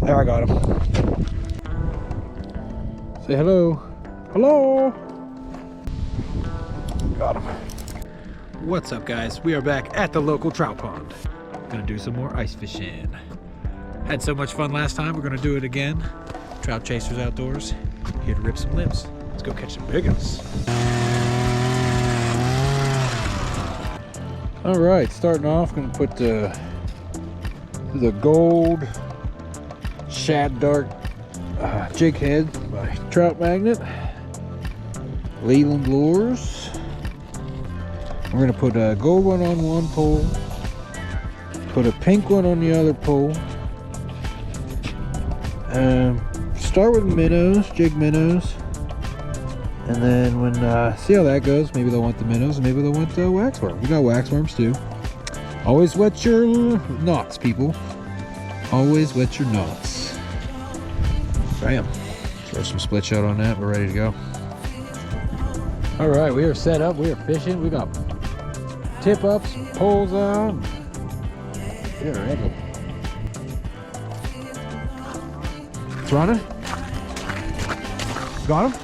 There, I got him. Say hello. Hello. Got him. What's up, guys? We are back at the local trout pond. Gonna do some more ice fishing. Had so much fun last time, we're gonna do it again. Trout Chasers Outdoors, here to rip some lips. Let's go catch some big ones. All right, starting off, gonna put the gold shad dart jig head by Trout Magnet, Leland lures. We're gonna put a gold one on one pole, put a pink one on the other pole. Start with minnows, jig minnows, and then when see how that goes. Maybe they'll want the minnows, maybe they'll want the waxworm. We got waxworms too. Always wet your knots, people. Always wet your knots. Bam. Throw some split shot on that. We're ready to go. All right, we are set up. We are fishing. We got tip ups, poles on. We are ready. It's running. Got him?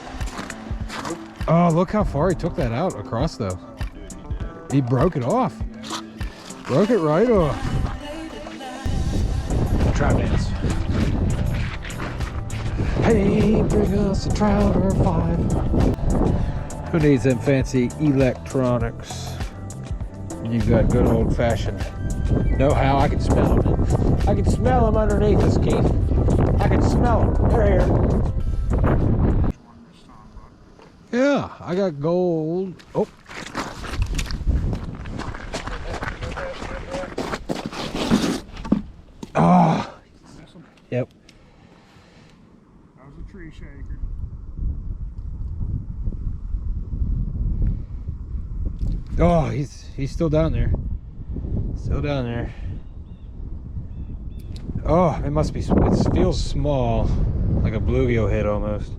Oh, look how far he took that out across though. He broke it off. Broke it right off. Trout dance. Hey, bring us a trout or 5. Who needs them fancy electronics? You've got good old fashioned know-how. I can smell them. I can smell them underneath us, Keith. I can smell them. They're here. Yeah, I got gold. Oh. Ah. Yep. That was a tree shaker. Oh, he's still down there. Still down there. Oh, it must be. It feels small, like a bluegill head almost.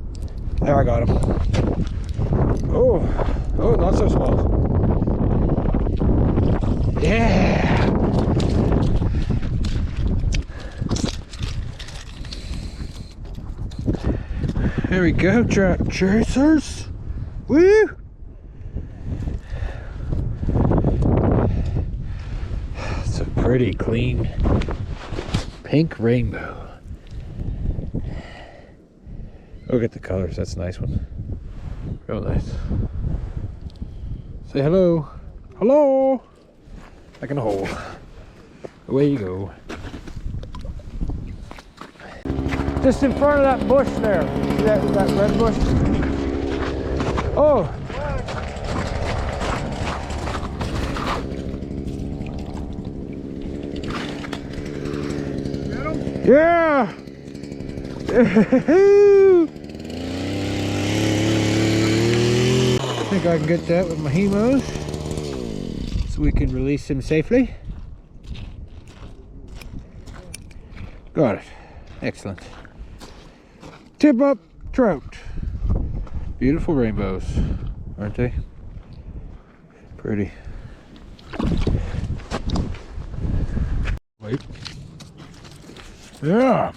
There, I got him. Oh, oh, not so small. Yeah. There we go, Trout Chasers. Woo! It's a pretty clean pink rainbow. Look at the colors. That's a nice one. Real nice. Say hello. Hello. Like in a hole. Away you go. Just in front of that bush there. See that red bush? Oh. Get him? Yeah. I think I can get that with my hemos so we can release him safely. Got it. Excellent. Tip up trout. Beautiful rainbows, aren't they? Pretty. Wait. Yeah.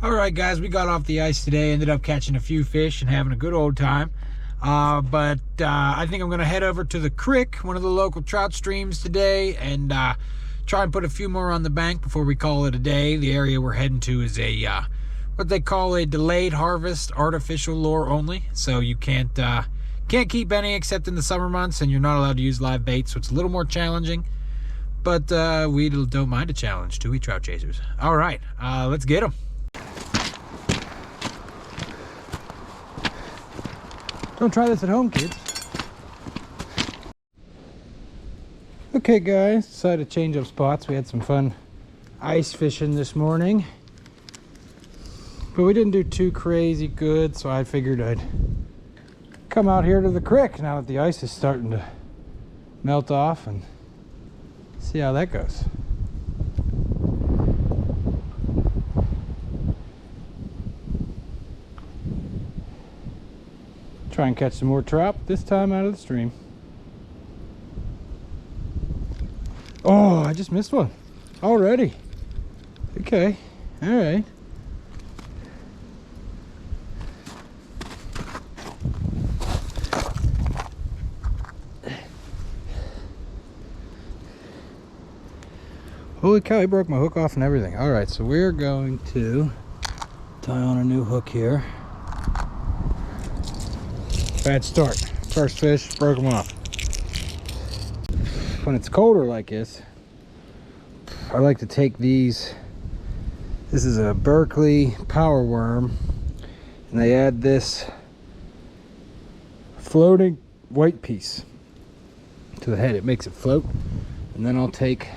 All right, guys, we got off the ice today, ended up catching a few fish and having a good old time. But I think I'm gonna head over to the creek, one of the local trout streams today, and try and put a few more on the bank before we call it a day. The area we're heading to is a what they call a delayed harvest, artificial lure only. So you can't keep any except in the summer months, and you're not allowed to use live bait, so it's a little more challenging. But we don't mind a challenge, do we, Trout Chasers? All right, let's get them. Don't try this at home, kids. Okay, guys, decided to change up spots. We had some fun ice fishing this morning, but we didn't do too crazy good, so I figured I'd come out here to the creek now that the ice is starting to melt off and see how that goes. Try and catch some more trout, this time out of the stream. Oh, I just missed one already. Okay, all right. Holy cow, he broke my hook off and everything. All right, so we're going to tie on a new hook here. Bad start. First fish, broke them off. When it's colder like this, I like to take these. This is a Berkeley power worm, and they add this floating white piece to the head. It makes it float. And then I'll take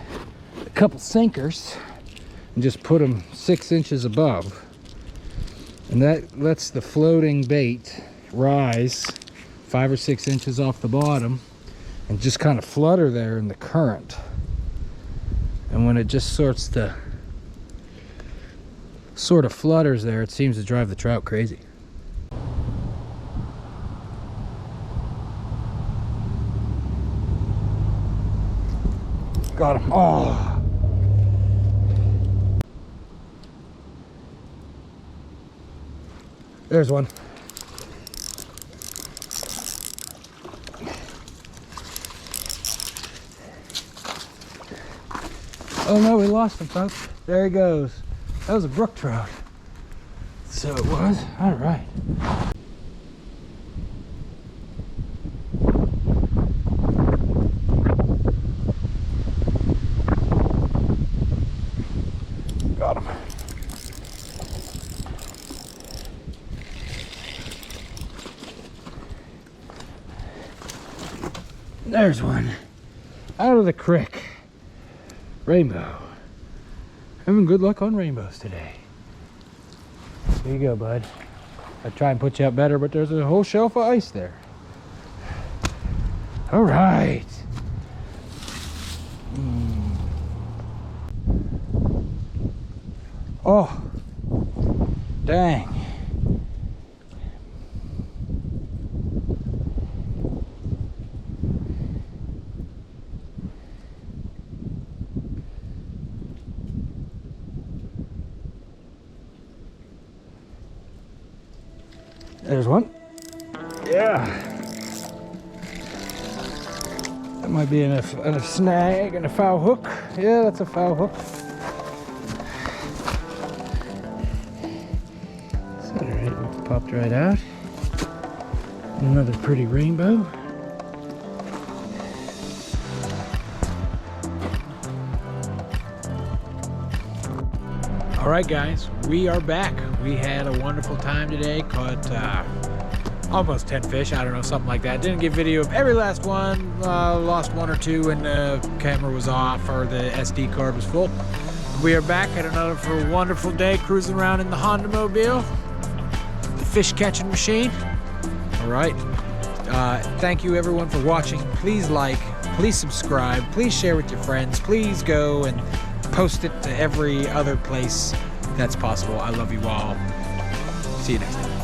a couple sinkers and just put them 6 inches above, and that lets the floating bait rise 5 or 6 inches off the bottom and just kind of flutter there in the current. And when it just sort of flutters there, it seems to drive the trout crazy. Got him. Oh, there's one. Oh no, we lost him, folks. There he goes. That was a brook trout. So it was. All right. Got him. There's one. Out of the creek. Rainbow. Having good luck on rainbows today. There you go, bud. I try and put you up better, but there's a whole shelf of ice there. All right. Oh, dang. There's one. Yeah. That might be in a snag and a foul hook. Yeah, that's a foul hook. So, all right, popped right out. Another pretty rainbow. All right, guys, we are back. We had a wonderful time today. Caught almost 10 fish. I don't know, something like that. Didn't get video of every last one. Lost 1 or 2 when the camera was off or the SD card was full. We are back at another wonderful day cruising around in the Honda Mobile, the fish catching machine. All right. Thank you everyone for watching. Please like, please subscribe, please share with your friends. Please go and post it to every other place that's possible. I love you all. See you next time.